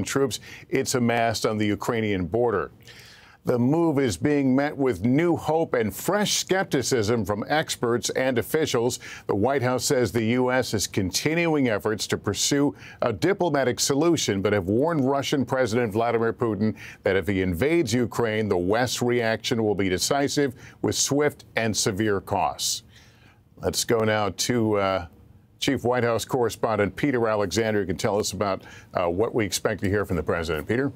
troops it's amassed on the Ukrainian border. The move is being met with new hope and fresh skepticism from experts and officials. The White House says the U.S. is continuing efforts to pursue a diplomatic solution, but have warned Russian President Vladimir Putin that if he invades Ukraine, the West's reaction will be decisive with swift and severe costs. Let's go now to Chief White House Correspondent Peter Alexander, who can tell us about what we expect to hear from the president. Peter?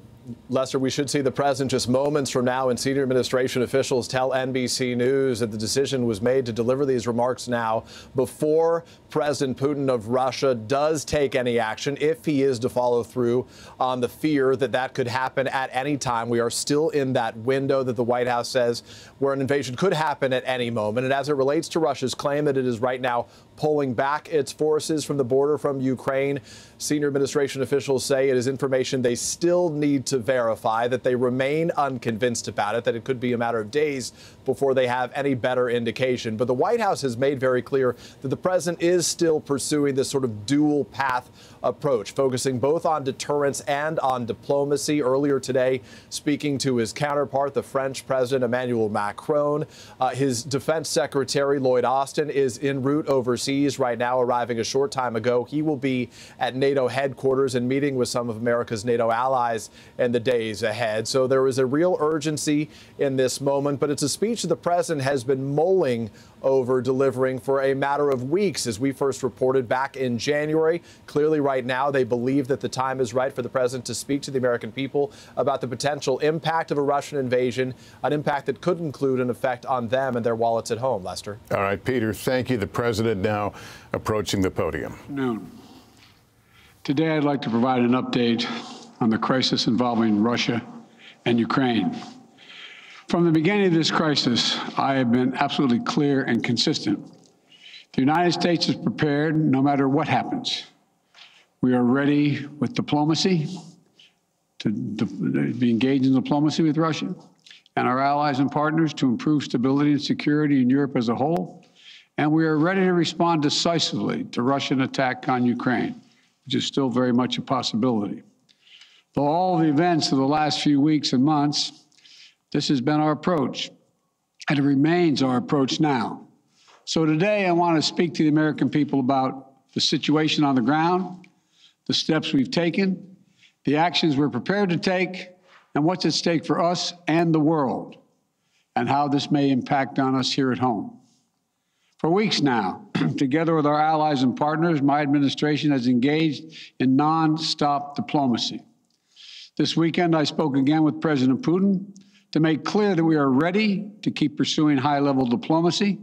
Lester, we should see the president just moments from now, and senior administration officials tell NBC News that the decision was made to deliver these remarks now before President Putin of Russia does take any action, if he is to follow through on the fear that that could happen at any time. We are still in that window that the White House says where an invasion could happen at any moment. And as it relates to Russia's claim that it is right now pulling back its forces from the border from Ukraine, senior administration officials say it is information they still need to verify, that they remain unconvinced about it, that it could be a matter of days before they have any better indication. But the White House has made very clear that the president is still pursuing this sort of dual path approach, focusing both on deterrence and on diplomacy. Earlier today, speaking to his counterpart, the French President Emmanuel Macron, his defense secretary Lloyd Austin is en route overseas right now, arriving a short time ago. He will be at NATO headquarters and meeting with some of America's NATO allies in the days ahead. So there is a real urgency in this moment, but it's a speech that the president has been mulling over delivering for a matter of weeks, as we first reported back in January. Clearly, right now, they believe that the time is right for the president to speak to the American people about the potential impact of a Russian invasion, an impact that could include an effect on them and their wallets at home. Lester. All right, Peter, thank you. The president now approaching the podium. Today, I'd like to provide an update on the crisis involving Russia and Ukraine. From the beginning of this crisis, I have been absolutely clear and consistent. The United States is prepared no matter what happens. We are ready with diplomacy, to be engaged in diplomacy with Russia and our allies and partners to improve stability and security in Europe as a whole. And we are ready to respond decisively to Russian attack on Ukraine, which is still very much a possibility. Though all the events of the last few weeks and months, this has been our approach, and it remains our approach now. So today I want to speak to the American people about the situation on the ground, the steps we've taken, the actions we're prepared to take, and what's at stake for us and the world, and how this may impact on us here at home. For weeks now, together with our allies and partners, my administration has engaged in nonstop diplomacy. This weekend, I spoke again with President Putin to make clear that we are ready to keep pursuing high-level diplomacy,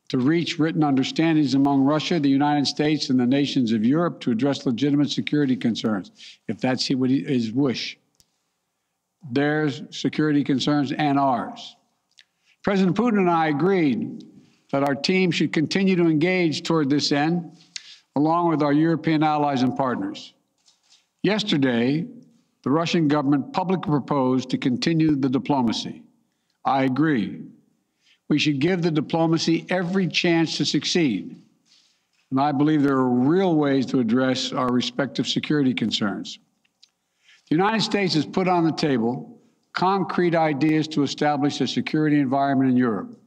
to reach written understandings among Russia, the United States, and the nations of Europe to address legitimate security concerns, if that's his wish. Their security concerns and ours. President Putin and I agreed that our team should continue to engage toward this end, along with our European allies and partners. Yesterday, the Russian government publicly proposed to continue the diplomacy. I agree. We should give the diplomacy every chance to succeed. And I believe there are real ways to address our respective security concerns. The United States has put on the table concrete ideas to establish a security environment in Europe.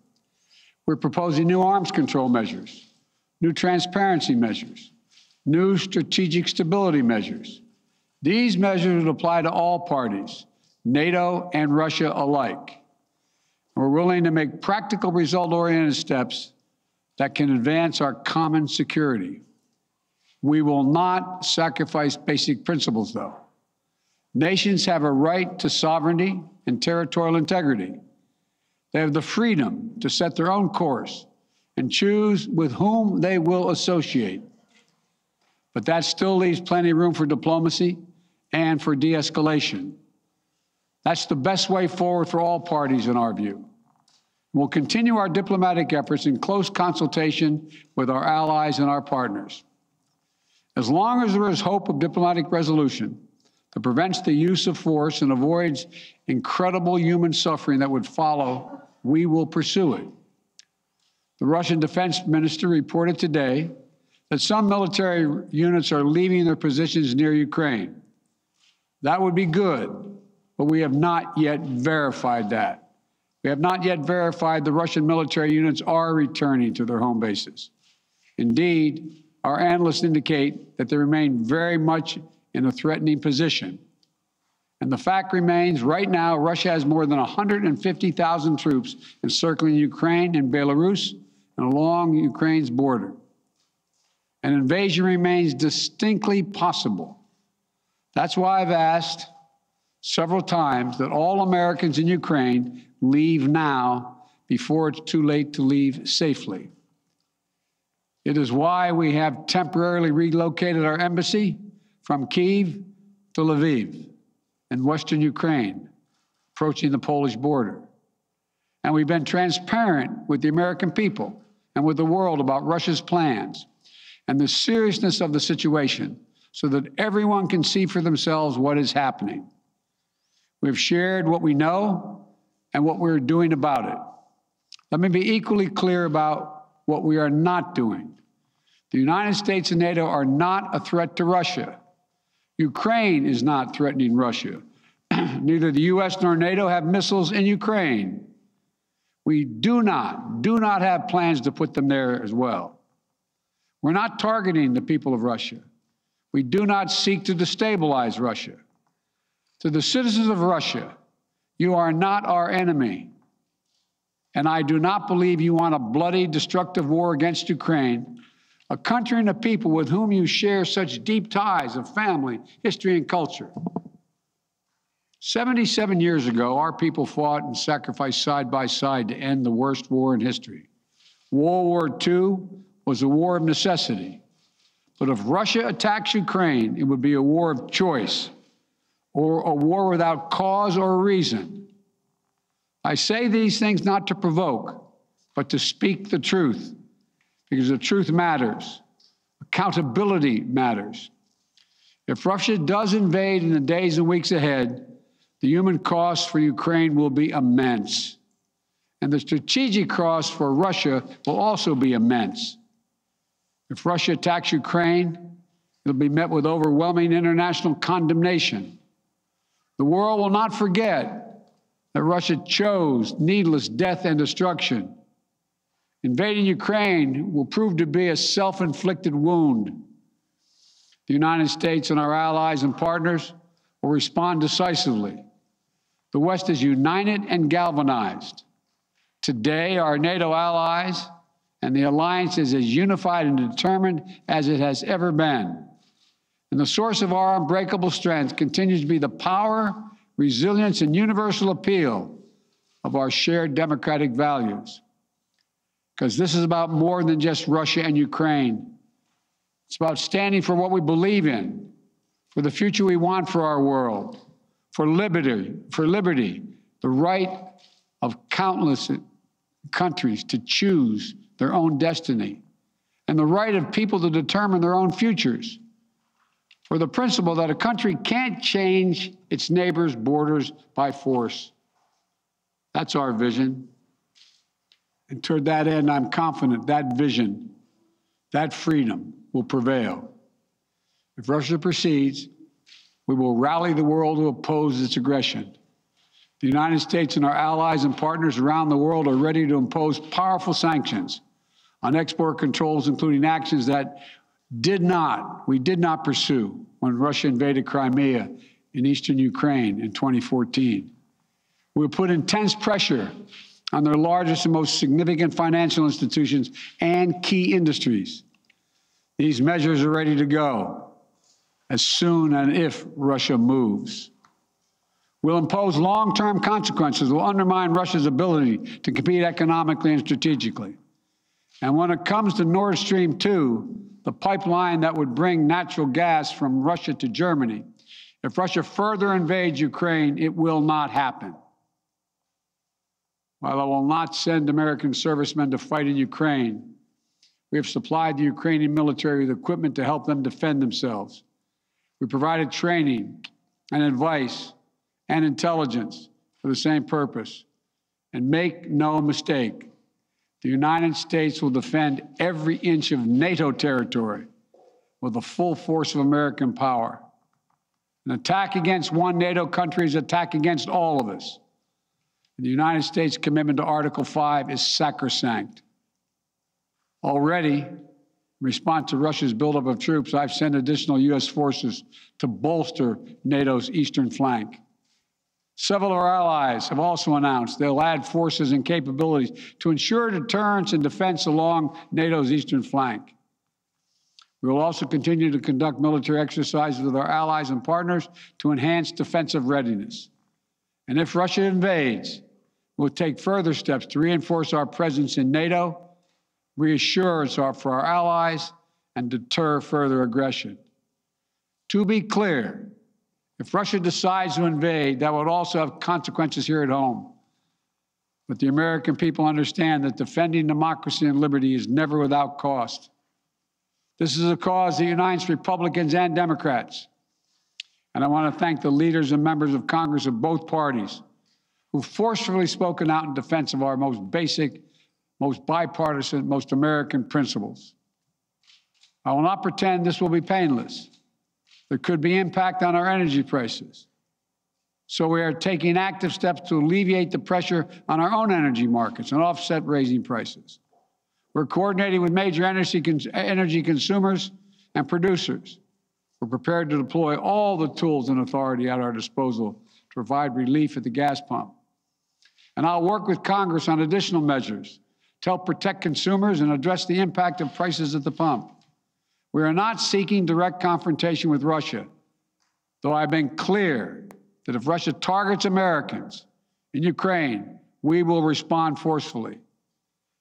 We're proposing new arms control measures, new transparency measures, new strategic stability measures. These measures would apply to all parties, NATO and Russia alike. We're willing to make practical, result-oriented steps that can advance our common security. We will not sacrifice basic principles, though. Nations have a right to sovereignty and territorial integrity. They have the freedom to set their own course and choose with whom they will associate. But that still leaves plenty of room for diplomacy and for de-escalation. That's the best way forward for all parties, in our view. We'll continue our diplomatic efforts in close consultation with our allies and our partners. As long as there is hope of diplomatic resolution that prevents the use of force and avoids incredible human suffering that would follow, we will pursue it. The Russian defense minister reported today that some military units are leaving their positions near Ukraine. That would be good, but we have not yet verified that. We have not yet verified the Russian military units are returning to their home bases. Indeed, our analysts indicate that they remain very much in a threatening position. And the fact remains, right now, Russia has more than 150,000 troops encircling Ukraine and Belarus and along Ukraine's border. An invasion remains distinctly possible. That's why I've asked several times that all Americans in Ukraine leave now before it's too late to leave safely. It is why we have temporarily relocated our embassy from Kyiv to Lviv in western Ukraine, approaching the Polish border. And we've been transparent with the American people and with the world about Russia's plans and the seriousness of the situation so that everyone can see for themselves what is happening. We've shared what we know and what we're doing about it. Let me be equally clear about what we are not doing. The United States and NATO are not a threat to Russia. Ukraine is not threatening Russia. Neither the U.S. nor NATO have missiles in Ukraine. We do not have plans to put them there as well. We're not targeting the people of Russia. We do not seek to destabilize Russia. To the citizens of Russia, you are not our enemy. And I do not believe you want a bloody, destructive war against Ukraine, a country and a people with whom you share such deep ties of family, history, and culture. 77 years ago, our people fought and sacrificed side by side to end the worst war in history. World War II was a war of necessity. But if Russia attacks Ukraine, it would be a war of choice or a war without cause or reason. I say these things not to provoke, but to speak the truth, because the truth matters. Accountability matters. If Russia does invade in the days and weeks ahead, the human cost for Ukraine will be immense. And the strategic cost for Russia will also be immense. If Russia attacks Ukraine, it'll be met with overwhelming international condemnation. The world will not forget that Russia chose needless death and destruction. Invading Ukraine will prove to be a self-inflicted wound. The United States and our allies and partners will respond decisively. The West is united and galvanized. Today, our NATO allies and the alliance is as unified and determined as it has ever been. And the source of our unbreakable strength continues to be the power, resilience, and universal appeal of our shared democratic values. Because this is about more than just Russia and Ukraine. It's about standing for what we believe in, for the future we want for our world, for liberty, the right of countless countries to choose their own destiny, and the right of people to determine their own futures, for the principle that a country can't change its neighbors' borders by force. That's our vision. And toward that end, I'm confident that vision, that freedom will prevail. If Russia proceeds, we will rally the world to oppose its aggression. The United States and our allies and partners around the world are ready to impose powerful sanctions on export controls, including actions that we did not pursue when Russia invaded Crimea in eastern Ukraine in 2014. We will put intense pressure on their largest and most significant financial institutions and key industries. These measures are ready to go as soon and if Russia moves. We'll impose long-term consequences that will undermine Russia's ability to compete economically and strategically. And when it comes to Nord Stream 2, the pipeline that would bring natural gas from Russia to Germany, if Russia further invades Ukraine, it will not happen. While I will not send American servicemen to fight in Ukraine, we have supplied the Ukrainian military with equipment to help them defend themselves. We provided training and advice and intelligence for the same purpose. And make no mistake, the United States will defend every inch of NATO territory with the full force of American power. An attack against one NATO country is an attack against all of us. And the United States' commitment to Article 5 is sacrosanct. Already, in response to Russia's buildup of troops, I've sent additional U.S. forces to bolster NATO's eastern flank. Several of our allies have also announced they'll add forces and capabilities to ensure deterrence and defense along NATO's eastern flank. We will also continue to conduct military exercises with our allies and partners to enhance defensive readiness. And if Russia invades, we'll take further steps to reinforce our presence in NATO, reassure us for our allies, and deter further aggression. To be clear, if Russia decides to invade, that would also have consequences here at home. But the American people understand that defending democracy and liberty is never without cost. This is a cause that unites Republicans and Democrats. And I want to thank the leaders and members of Congress of both parties who've forcefully spoken out in defense of our most basic, most bipartisan, most American principles. I will not pretend this will be painless. There could be impact on our energy prices. So we are taking active steps to alleviate the pressure on our own energy markets and offset raising prices. We're coordinating with major energy consumers and producers. We're prepared to deploy all the tools and authority at our disposal to provide relief at the gas pump. And I'll work with Congress on additional measures to help protect consumers and address the impact of prices at the pump. We are not seeking direct confrontation with Russia, though I've been clear that if Russia targets Americans in Ukraine, we will respond forcefully.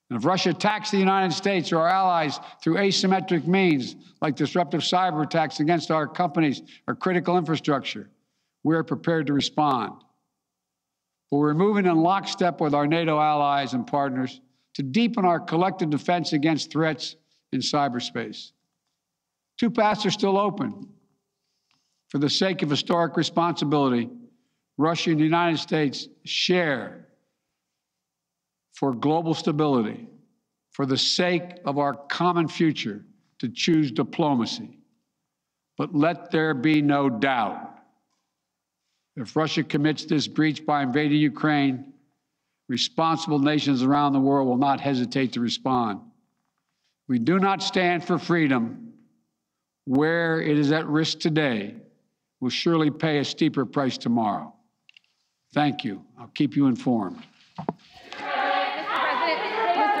And if Russia attacks the United States or our allies through asymmetric means, like disruptive cyber attacks against our companies or critical infrastructure, we are prepared to respond. But we're moving in lockstep with our NATO allies and partners to deepen our collective defense against threats in cyberspace. Two paths are still open. For the sake of historic responsibility, Russia and the United States share for global stability, for the sake of our common future, to choose diplomacy. But let there be no doubt. If Russia commits this breach by invading Ukraine, responsible nations around the world will not hesitate to respond. We do not stand for freedom. Where it is at risk today, will surely pay a steeper price tomorrow. Thank you. I'll keep you informed. Mr.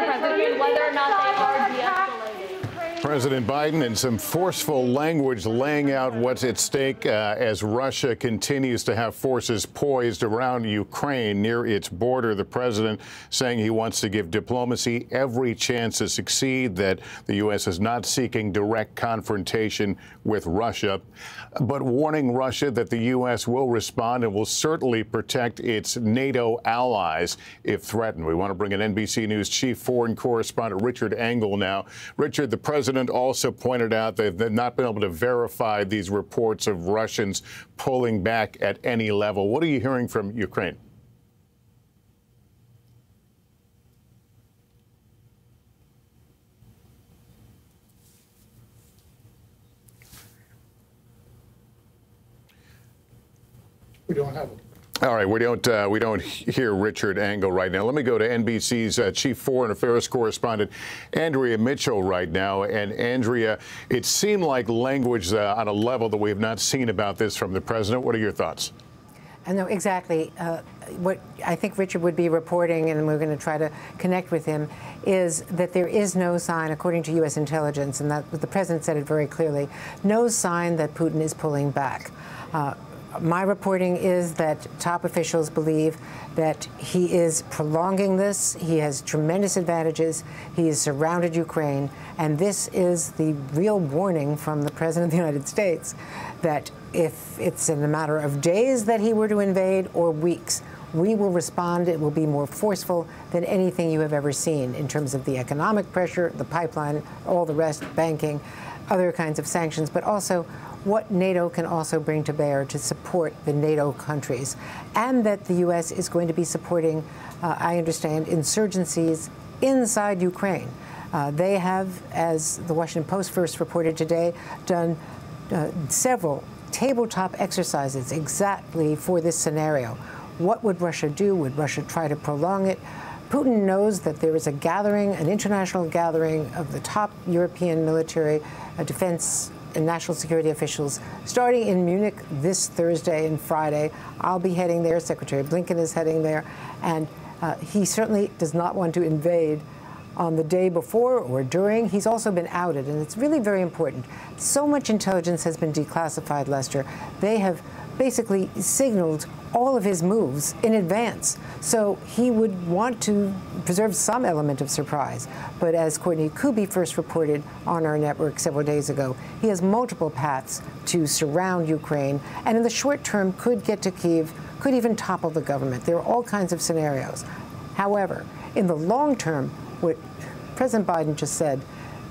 President, whether or not they are de-escalating. President Biden in some forceful language laying out what's at stake as Russia continues to have forces poised around Ukraine near its border. The president saying he wants to give diplomacy every chance to succeed, that the U.S. is not seeking direct confrontation with Russia, but warning Russia that the U.S. will respond and will certainly protect its NATO allies if threatened. We want to bring in NBC News chief foreign correspondent Richard Engel now. Richard, the president also pointed out that they've not been able to verify these reports of Russians pulling back at any level. What are you hearing from Ukraine? We don't have it. All right, we don't hear Richard Engel right now. Let me go to NBC's chief foreign affairs correspondent, Andrea Mitchell, right now. And Andrea, it seemed like language on a level that we have not seen about this from the president. What are your thoughts? No, exactly. What I think Richard would be reporting, and we're going to try to connect with him, is that there is no sign, according to U.S. intelligence, and that the president said it very clearly, no sign that Putin is pulling back. My reporting is that top officials believe that he is prolonging this. He has tremendous advantages. He has surrounded Ukraine. And this is the real warning from the President of the United States that if it's in a matter of days that he were to invade or weeks, we will respond. It will be more forceful than anything you have ever seen in terms of the economic pressure, the pipeline, all the rest, banking, other kinds of sanctions, but also what NATO can also bring to bear to support the NATO countries, and that the U.S. is going to be supporting, I understand, insurgencies inside Ukraine. They have, as the Washington Post first reported today, done several tabletop exercises exactly for this scenario. What would Russia do? Would Russia try to prolong it? Putin knows that there is a gathering, an international gathering of the top European military, defense, and national security officials starting in Munich this Thursday and Friday. I'll be heading there. Secretary Blinken is heading there. And he certainly does not want to invade on the day before or during. He's also been outed, and it's really very important. So much intelligence has been declassified, Lester. They have basically signaled all of his moves in advance. So he would want to preserve some element of surprise. But as Courtney Kuby first reported on our network several days ago, he has multiple paths to surround Ukraine, and in the short term could get to Kyiv, could even topple the government. There are all kinds of scenarios. However, in the long term, what President Biden just said,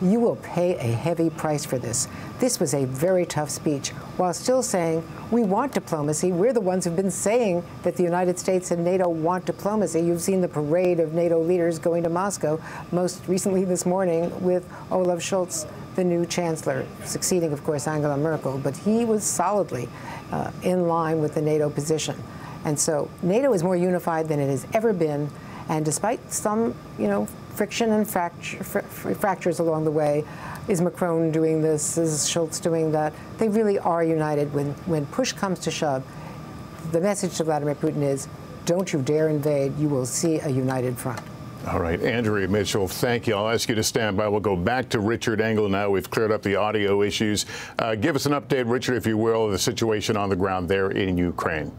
you will pay a heavy price for this. This was a very tough speech, while still saying, we want diplomacy. We're the ones who've been saying that the United States and NATO want diplomacy. You've seen the parade of NATO leaders going to Moscow, most recently this morning with Olaf Scholz, the new chancellor, succeeding, of course, Angela Merkel. But he was solidly in line with the NATO position. And so NATO is more unified than it has ever been. And despite some, friction and fractures along the way, is Macron doing this? Is Scholz doing that? They really are united. When push comes to shove, the message to Vladimir Putin is, don't you dare invade. You will see a united front. All right, Andrea Mitchell, thank you. I'll ask you to stand by. We'll go back to Richard Engel now. We've cleared up the audio issues. Give us an update, Richard, if you will, of the situation on the ground there in Ukraine.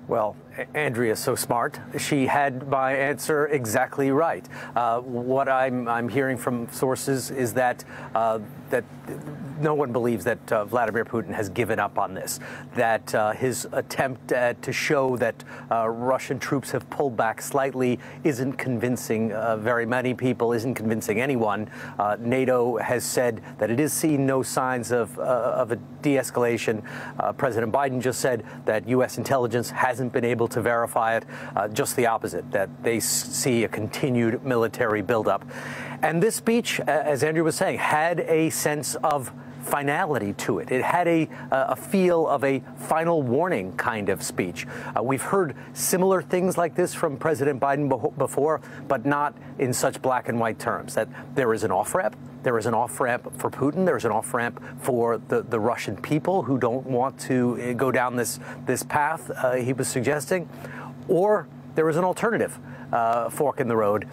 Well, Andrea's so smart. She had my answer exactly right. What I'm hearing from sources is that that no one believes that Vladimir Putin has given up on this, that his attempt to show that Russian troops have pulled back slightly isn't convincing very many people, isn't convincing anyone. NATO has said that it is seeing no signs of a de-escalation. President Biden just said that U.S. intelligence hasn't been able to verify it, just the opposite, that they see a continued military buildup. And this speech, as Andrew was saying, had a sense of finality to it. It had a feel of a final warning kind of speech. We've heard similar things like this from President Biden before, but not in such black and white terms, that there is an off-ramp. There is an off-ramp for Putin. There is an off-ramp for the Russian people who don't want to go down this path he was suggesting. Or there is an alternative fork in the road,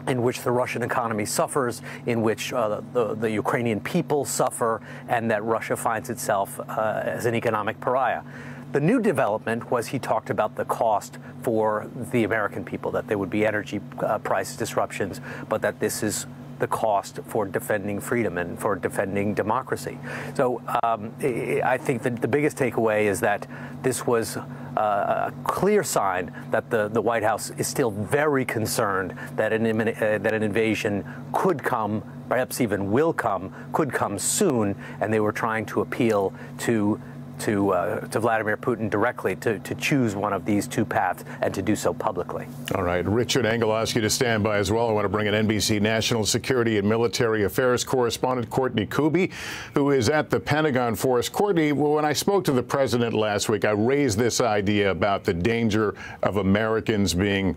in which the Russian economy suffers, in which the Ukrainian people suffer, and that Russia finds itself as an economic pariah. The new development was he talked about the cost for the American people, that there would be energy price disruptions, but that this is the cost for defending freedom and for defending democracy. So I think that the biggest takeaway is that this was a clear sign that the White House is still very concerned that an invasion could come, perhaps even will come, could come soon, and they were trying to appeal to Vladimir Putin directly to choose one of these two paths and to do so publicly. All right. Richard Engel, I'll ask you to stand by as well. I want to bring in NBC National Security and Military Affairs correspondent Courtney Kuby, who is at the Pentagon for us. Courtney, when I spoke to the president last week, I raised this idea about the danger of Americans being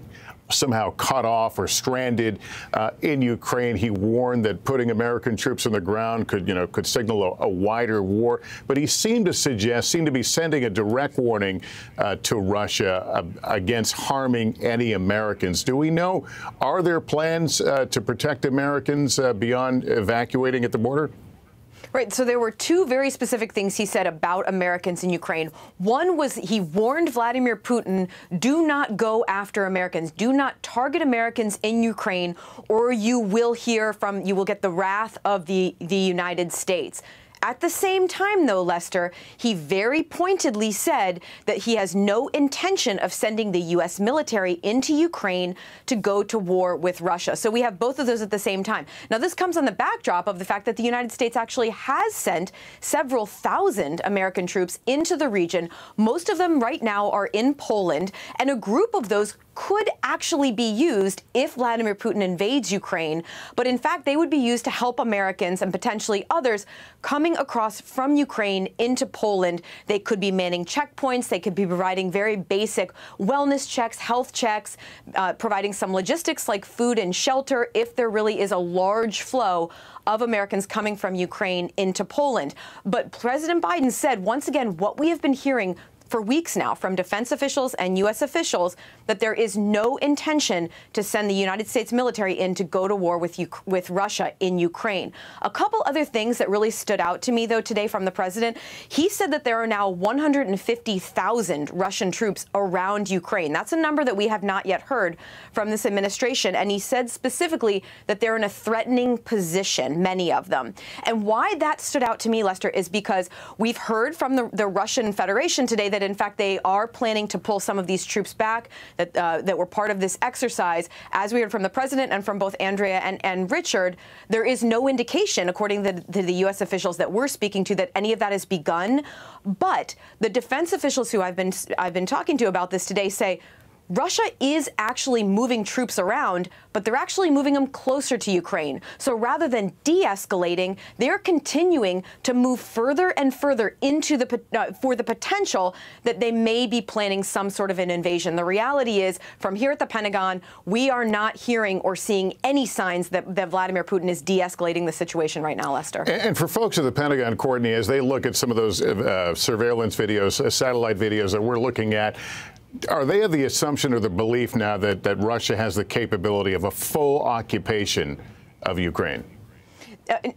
somehow cut off or stranded in Ukraine. He warned that putting American troops on the ground could signal a wider war. But he seemed to be sending a direct warning to Russia against harming any Americans. Do we know, are there plans to protect Americans beyond evacuating at the border? Right. So there were two very specific things he said about Americans in Ukraine. One was he warned Vladimir Putin, do not go after Americans. Do not target Americans in Ukraine, or you will get the wrath of the United States. At the same time, though, Lester, he very pointedly said that he has no intention of sending the U.S. military into Ukraine to go to war with Russia. So we have both of those at the same time. Now, this comes on the backdrop of the fact that the United States actually has sent several thousand American troops into the region. Most of them right now are in Poland, and a group of those could actually be used if Vladimir Putin invades Ukraine, but in fact, they would be used to help Americans and potentially others coming across from Ukraine into Poland. They could be manning checkpoints. They could be providing very basic wellness checks, health checks, providing some logistics like food and shelter if there really is a large flow of Americans coming from Ukraine into Poland. But President Biden said, once again, what we have been hearing for weeks now from defense officials and U.S. officials, that there is no intention to send the United States military in to go to war with Russia in Ukraine. A couple other things that really stood out to me, though, today from the president. He said that there are now 150,000 Russian troops around Ukraine. That's a number that we have not yet heard from this administration. And he said specifically that they're in a threatening position, many of them. And why that stood out to me, Lester, is because we've heard from the Russian Federation today that, in fact, they are planning to pull some of these troops back that were part of this exercise. As we heard from the president and from both Andrea and Richard, there is no indication, according to the U.S. officials that we're speaking to, that any of that has begun. But the defense officials who I've been talking to about this today say Russia is actually moving troops around, but they're actually moving them closer to Ukraine. So rather than de-escalating, they're continuing to move further and further into for the potential that they may be planning some sort of an invasion. The reality is, from here at the Pentagon, we are not hearing or seeing any signs that Vladimir Putin is de-escalating the situation right now, Lester. And for folks at the Pentagon, Courtney, as they look at some of those surveillance videos, satellite videos that we're looking at, are they of the assumption or the belief now that Russia has the capability of a full occupation of Ukraine?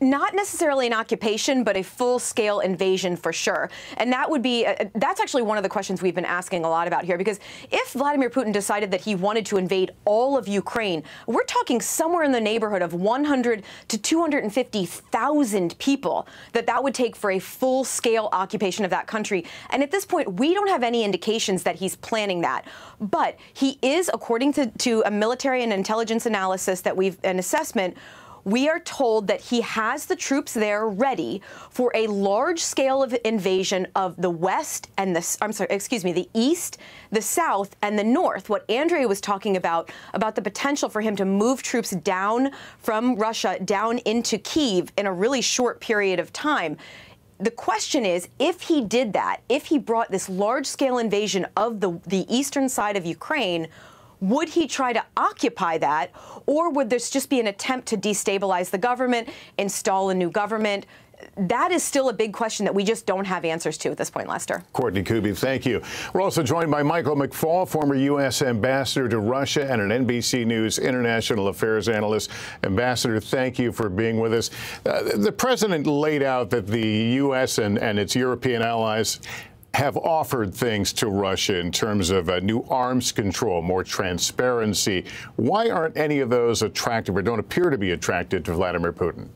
Not necessarily an occupation, but a full-scale invasion for sure. And that would be, that's actually one of the questions we've been asking a lot about here, because if Vladimir Putin decided that he wanted to invade all of Ukraine, we're talking somewhere in the neighborhood of 100 to 250,000 people that would take for a full-scale occupation of that country. And at this point, we don't have any indications that he's planning that. But he is, according to a military and intelligence analysis an assessment, we are told that he has the troops there ready for a large scale of invasion of the West and the East, the South, and the North. What Andrea was talking about the potential for him to move troops down from Russia down into Kyiv in a really short period of time. The question is, if he did that, if he brought this large-scale invasion of the eastern side of Ukraine, would he try to occupy that, or would this just be an attempt to destabilize the government, install a new government? That is still a big question that we just don't have answers to at this point, Lester. Courtney Kuby, thank you. We're also joined by Michael McFaul, former U.S. ambassador to Russia and an NBC News international affairs analyst. Ambassador, thank you for being with us. The president laid out that the U.S. and its European allies have offered things to Russia in terms of new arms control, more transparency. Why aren't any of those attractive or don't appear to be attractive to Vladimir Putin?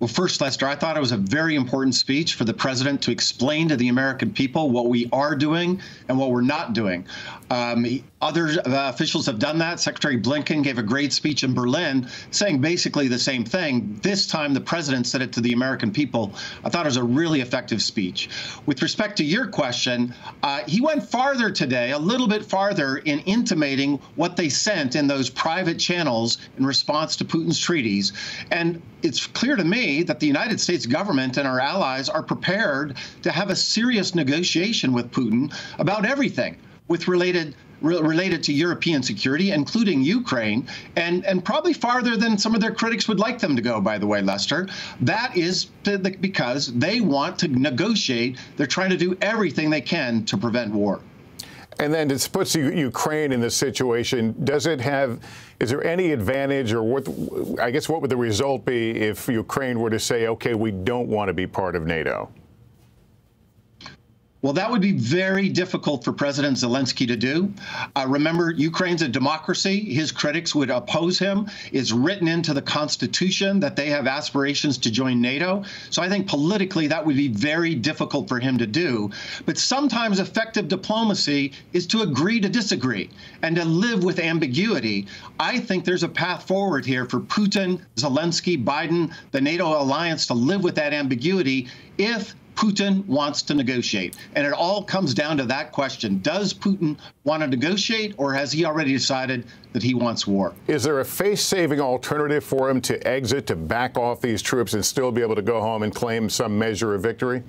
Well, first, Lester, I thought it was a very important speech for the president to explain to the American people what we are doing and what we're not doing. Other officials have done that. Secretary Blinken gave a great speech in Berlin saying basically the same thing. This time, the president said it to the American people. I thought it was a really effective speech. With respect to your question, he went farther today, a little bit farther, in intimating what they sent in those private channels in response to Putin's treaties. And it's clear to me that the United States government and our allies are prepared to have a serious negotiation with Putin about everything related to European security, including Ukraine, and probably farther than some of their critics would like them to go, by the way, Lester. That is because they want to negotiate. They're trying to do everything they can to prevent war. And then it puts Ukraine in this situation. Is there any advantage, or what would the result be if Ukraine were to say, okay, we don't want to be part of NATO? Well, that would be very difficult for President Zelensky to do. Remember, Ukraine's a democracy. His critics would oppose him. It's written into the Constitution that they have aspirations to join NATO. So I think politically that would be very difficult for him to do. But sometimes effective diplomacy is to agree to disagree and to live with ambiguity. I think there's a path forward here for Putin, Zelensky, Biden, the NATO alliance to live with that ambiguity if Putin wants to negotiate. And it all comes down to that question. Does Putin want to negotiate, or has he already decided that he wants war? Is there a face-saving alternative for him to exit, to back off these troops and still be able to go home and claim some measure of victory?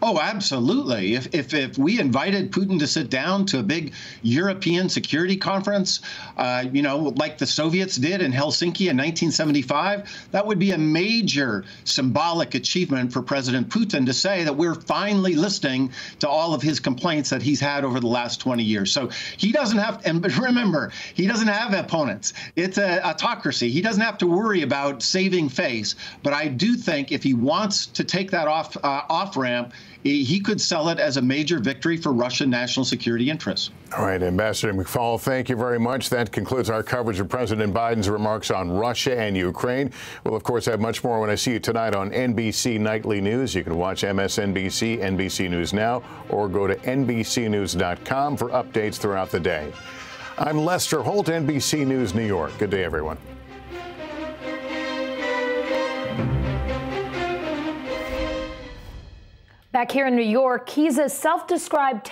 Oh, absolutely. If we invited Putin to sit down to a big European security conference, like the Soviets did in Helsinki in 1975, that would be a major symbolic achievement for President Putin to say that we're finally listening to all of his complaints that he's had over the last 20 years. So he doesn't have, and remember, he doesn't have opponents. It's an autocracy. He doesn't have to worry about saving face. But I do think if he wants to take that off-ramp, he could sell it as a major victory for Russian national security interests. All right, Ambassador McFaul, thank you very much. That concludes our coverage of President Biden's remarks on Russia and Ukraine. We'll, of course, have much more when I see you tonight on NBC Nightly News. You can watch MSNBC, NBC News Now, or go to NBCNews.com for updates throughout the day. I'm Lester Holt, NBC News, New York. Good day, everyone. Back here in New York, he's a self-described